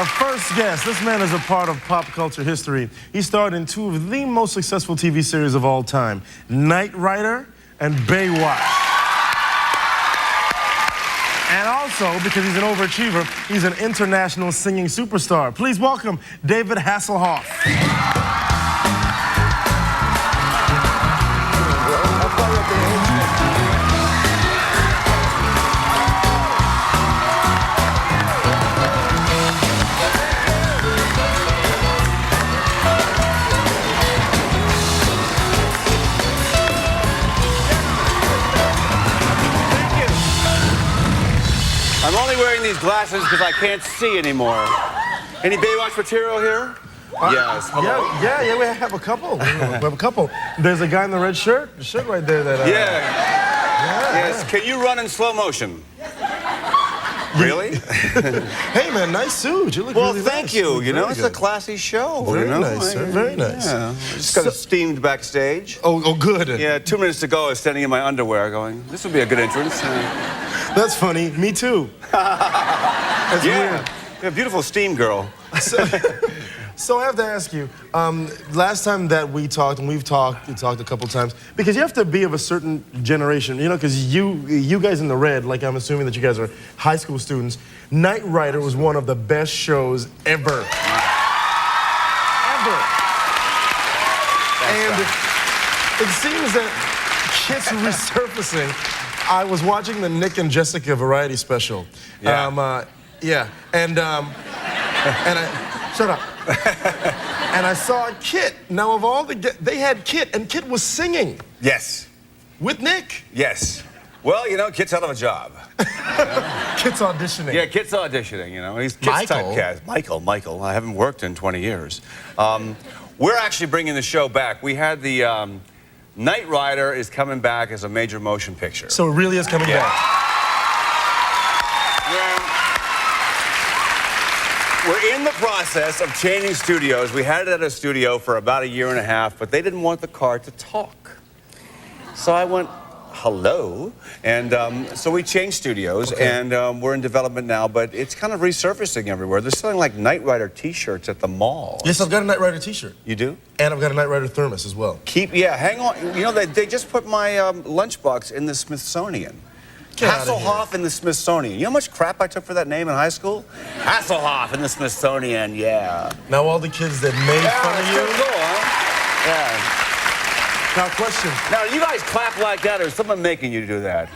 Our first guest, this man is a part of pop culture history. He starred in two of the most successful TV series of all time, Knight Rider and Baywatch. And also, because he's an overachiever, he's an international singing superstar. Please welcome David Hasselhoff. I'm only wearing these glasses because I can't see anymore. Any Baywatch material here? Yes. Yeah, we have a couple. We have a couple. There's a guy in the red shirt, the shirt right there that... Yes. Can you run in slow motion? Really? Hey, man, nice suit. You look really nice. Well, thank you. You know, it's a classy show. Very nice, sir. Very nice. Yeah. Just got steamed backstage. Oh, good. Yeah, 2 minutes to go. I was standing in my underwear going, this would be a good entrance. That's funny. Me too. That's weird. Yeah, beautiful steam girl. So I have to ask you, last time that we talked, and we talked a couple times, because you have to be of a certain generation, you know, because you guys in the red, like I'm assuming that you guys are high school students, Knight Rider was one of the best shows ever. Ever. And it seems that kids resurfacing. I was watching the Nick and Jessica variety special. Yeah. And I shut up. And I saw Kit. Now, of all they had Kit, and Kit was singing. Yes. With Nick. Yes. Well, you know, Kit's out of a job. Kit's auditioning. Yeah, Kit's auditioning, you know. He's Kit's typecast. Michael. I haven't worked in 20 years. We're actually bringing the show back. We had the Knight Rider is coming back as a major motion picture. So it really is coming back. We're in the process of changing studios. We had it at a studio for about 1.5 years, but they didn't want the car to talk. So I went, hello. And so we changed studios, and we're in development now, but it's kind of resurfacing everywhere. They're selling like Knight Rider t-shirts at the mall. Yes, I've got a Knight Rider t-shirt. You do? And I've got a Knight Rider thermos as well. Hang on. You know, they just put my lunchbox in the Smithsonian. Hasselhoff in the Smithsonian. You know how much crap I took for that name in high school? Hasselhoff in the Smithsonian, yeah. Now all the kids that made fun of you. Cool, huh? Yeah. Now, question. Now, you guys clap like that, or is someone making you do that?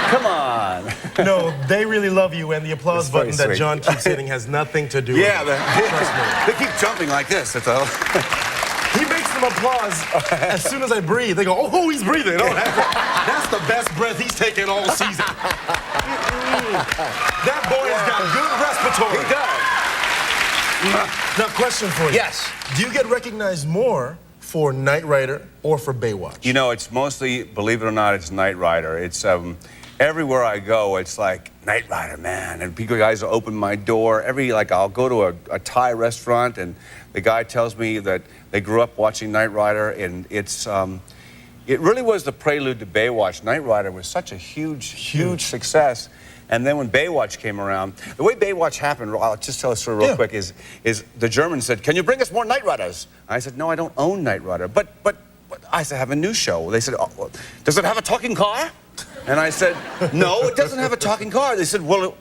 Come on. No, they really love you, and the applause button that sweet. John keeps hitting has nothing to do with it. Trust me. They keep jumping like this, that's all. He makes them applause as soon as I breathe. They go, oh, he's breathing. Oh, that's the best breath he's taken all season. That boy's got good respiratory. He does. Now, question for you. Yes. Do you get recognized more for Knight Rider or for Baywatch? You know, it's mostly, believe it or not, it's Knight Rider. It's everywhere I go, it's like, Knight Rider, man. And people, guys will open my door. I'll go to a Thai restaurant, and the guy tells me that they grew up watching Knight Rider, and it really was the prelude to Baywatch. Knight Rider was such a huge success. And then when Baywatch came around, the way Baywatch happened, I'll just tell a story real quick, is the Germans said, can you bring us more Knight Riders? I said, no, I don't own Knight Rider. But I said, I have a new show. They said, oh, does it have a talking car? And I said, no, it doesn't have a talking car. They said, well,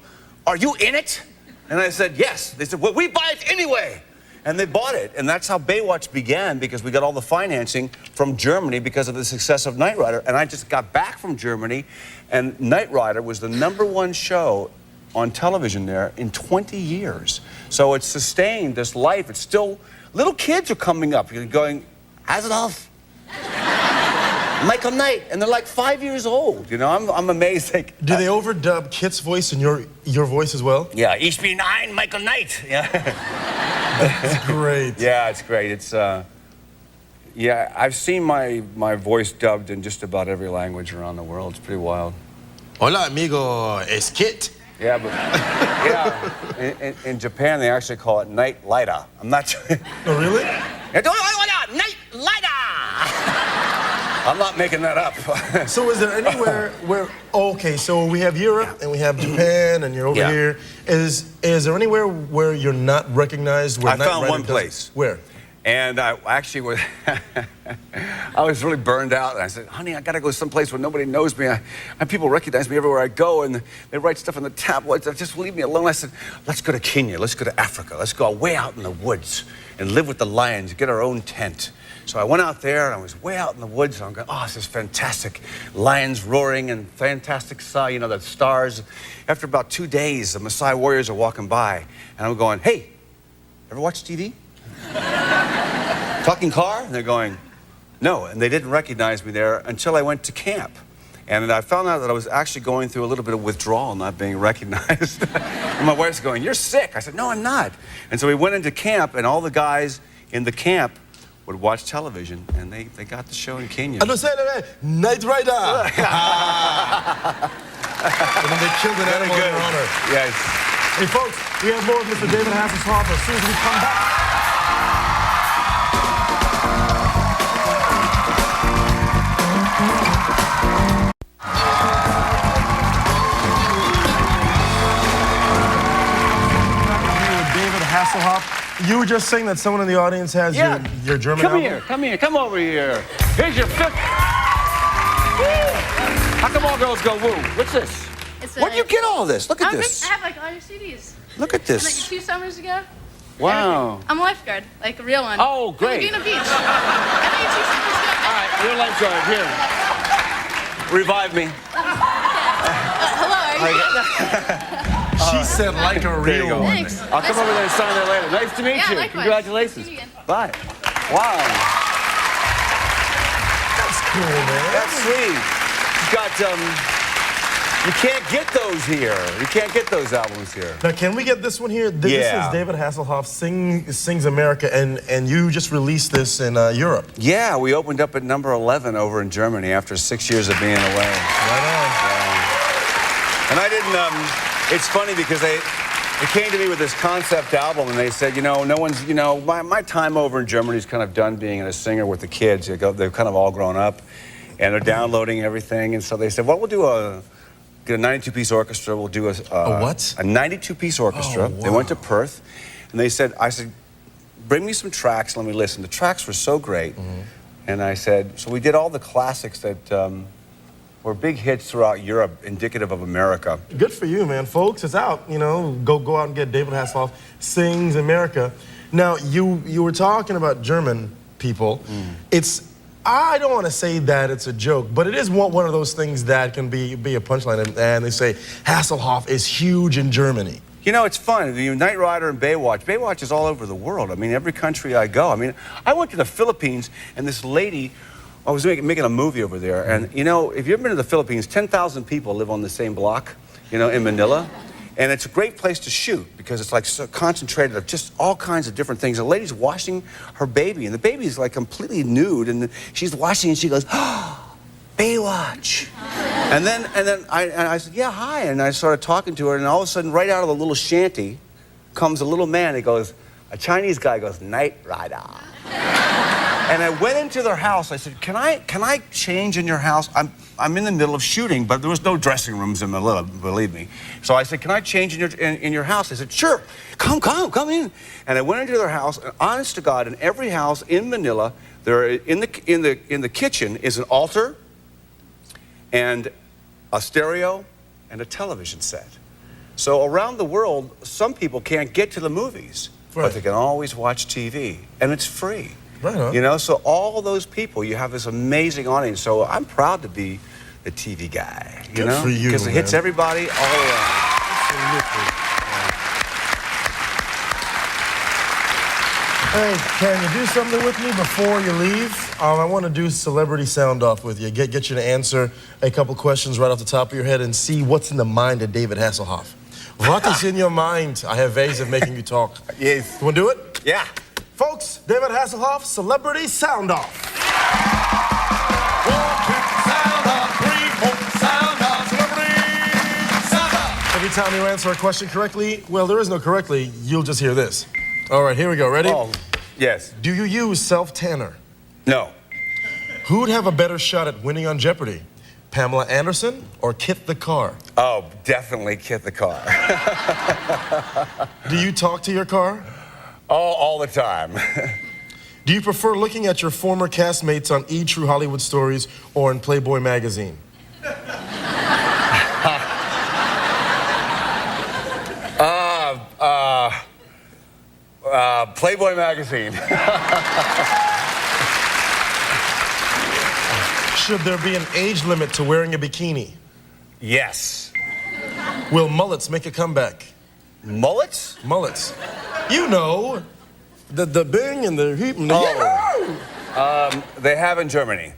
are you in it? And I said, yes. They said, well, we buy it anyway. And they bought it. And that's how Baywatch began, because we got all the financing from Germany because of the success of Knight Rider. And I just got back from Germany, and Knight Rider was the #1 show on television there in 20 years. So it's sustained this life. It's still, little kids are coming up going, Hasselhoff, Michael Knight, and they're like 5 years old. You know, I'm amazed. Like, do they overdub Kit's voice and your voice as well? Yeah, Ich bin ein Michael Knight. Yeah. That's great. Yeah, it's great. It's yeah, I've seen my voice dubbed in just about every language around the world. It's pretty wild. Hola, amigo, es Kit. Yeah, but in Japan they actually call it Knight Rider. I'm not sure. Oh, really? Knight Rider. I'm not making that up. So is there anywhere where, okay, so we have Europe and we have Japan and you're over here. Is there anywhere where you're not recognized? Where I found one place. Where? And I actually was, I was really burned out. And I said, honey, I got to go someplace where nobody knows me. People recognize me everywhere I go, and they write stuff on the tabloids. Just leave me alone. I said, let's go to Kenya. Let's go to Africa. Let's go way out in the woods and live with the lions, get our own tent. So I went out there, and I was way out in the woods. And I'm going, oh, this is fantastic. Lions roaring and fantastic, you know, the stars. After about 2 days, the Maasai warriors are walking by, and I'm going, hey, ever watch TV? Talking car? And they're going, no. And they didn't recognize me there until I went to camp. And I found out that I was actually going through a little bit of withdrawal, not being recognized. And my wife's going, you're sick. I said, no, I'm not. And so we went into camp, and all the guys in the camp would watch television, and they got the show in Kenya. Ano say Knight Rider! And then they killed an animal in your honor. Yes. Hey, folks, we have more of Mr. David Hasselhoff as soon as we come back. Hasselhoff, you were just saying that someone in the audience has your German Come album? here, come here, come over here. Here's your fifth. Woo! How come all girls go woo? What's this? Where'd you get all this? Look at this. I have like all your CDs. Look at this. Like 2 summers ago. Wow. I'm a lifeguard, like a real one. Oh, great. Laguna Beach. I think 2 summers ago. All right, you're a lifeguard. Here. Revive me. Hello, are you good? She said like a real one. Thanks. I'll come over there and sign there later. Nice to meet you. Likewise. Congratulations. See you again. Bye. Wow. That's cool, man. That's sweet. You got, you can't get those here. You can't get those albums here. Now, can we get this one here? This is David Hasselhoff, Sings America, and you just released this in Europe. Yeah, we opened up at number 11 over in Germany after 6 years of being away. Right on. And I didn't, it's funny because they came to me with this concept album, and they said, you know, no one's, you know, my time over in Germany is kind of done being a singer with the kids. They've kind of all grown up, and they're downloading everything. And so they said, well, we'll do get a 92-piece orchestra. We'll do a what? A 92-piece orchestra. Oh, wow. They went to Perth, and I said, bring me some tracks, let me listen. The tracks were so great. And I said, so we did all the classics that were big hits throughout Europe, indicative of America. Good for you, man. Folks, it's out. You know, go out and get David Hasselhoff, Sings America. Now, you were talking about German people. I don't want to say that it's a joke, but it is one of those things that can be a punchline. And they say Hasselhoff is huge in Germany. You know, it's fun. The Knight Rider and Baywatch. Baywatch is all over the world. I mean, every country I go. I mean, I went to the Philippines, and this lady, I was making a movie over there. And, you know, if you've ever been to the Philippines, 10,000 people live on the same block, you know, in Manila. And it's a great place to shoot because it's like so concentrated of just all kinds of different things. The lady's washing her baby, and the baby's like completely nude, and she's washing, and she goes, oh, Baywatch. And then I said, yeah, hi. And I started talking to her, and all of a sudden, right out of the little shanty comes a little man. He goes, a Chinese guy goes, Knight Rider. And I went into their house. I said, can I change in your house? I'm in the middle of shooting, but there was no dressing rooms in Manila, believe me. So I said, can I change in your house? They said, sure, come in. And I went into their house, and honest to God, in every house in Manila, there in the kitchen is an altar and a stereo and a television set. So around the world, some people can't get to the movies, but they can always watch TV, and it's free. Right on. You know, so all those people, you have this amazing audience. So I'm proud to be the TV guy. You Good know, for you, because it hits everybody all around. Absolutely. Hey, can you do something with me before you leave? I want to do celebrity sound off with you. Get you to answer a couple questions right off the top of your head and see what's in the mind of David Hasselhoff. What is in your mind? I have ways of making you talk. Yes. You want to do it? Yeah. Folks, David Hasselhoff, Celebrity Sound Off. Every time you answer a question correctly, well, there is no correctly, you'll just hear this. All right, here we go. Ready? Oh, yes. Do you use self-tanner? No. Who'd have a better shot at winning on Jeopardy? Pamela Anderson or Kit the car? Oh, definitely Kit the car. Do you talk to your car? Oh, all the time. Do you prefer looking at your former castmates on E! True Hollywood Stories or in Playboy magazine? Playboy magazine. Should there be an age limit to wearing a bikini? Yes. Will mullets make a comeback? Mullets? Mullets. You know, the bing and the heap and the They have in Germany.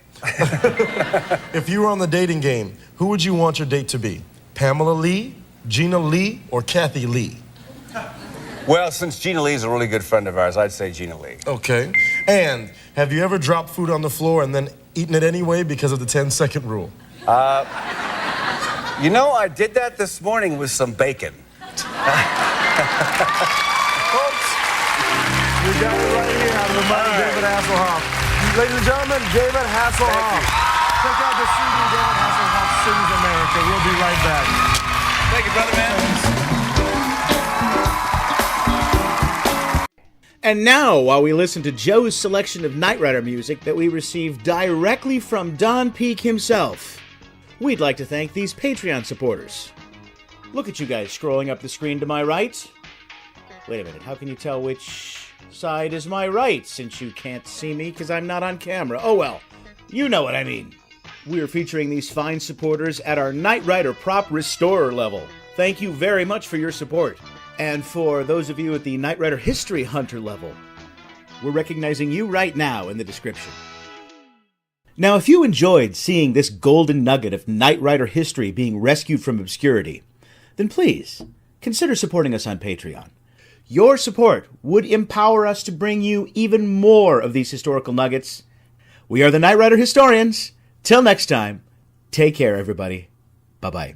If you were on the dating game, who would you want your date to be? Pamela Lee, Gina Lee, or Kathy Lee? Well, since Gina Lee's a really good friend of ours, I'd say Gina Lee. Okay. And have you ever dropped food on the floor and then eaten it anyway because of the 10-second rule? You know, I did that this morning with some bacon. Folks, we got it right here out of the mighty David Hasselhoff. Ladies and gentlemen, David Hasselhoff. Check out the CD, David Hasselhoff Sings America. We'll be right back. Thank you, brother, man. And now, while we listen to Joe's selection of Knight Rider music that we received directly from Don Peake himself, we'd like to thank these Patreon supporters. Look at you guys scrolling up the screen to my right. Wait a minute, how can you tell which side is my right since you can't see me because I'm not on camera? Oh well, you know what I mean. We're featuring these fine supporters at our Knight Rider Prop Restorer level. Thank you very much for your support. And for those of you at the Knight Rider History Hunter level, we're recognizing you right now in the description. Now, if you enjoyed seeing this golden nugget of Knight Rider history being rescued from obscurity, then please consider supporting us on Patreon. Your support would empower us to bring you even more of these historical nuggets. We are the Knight Rider Historians. Till next time, take care, everybody. Bye-bye.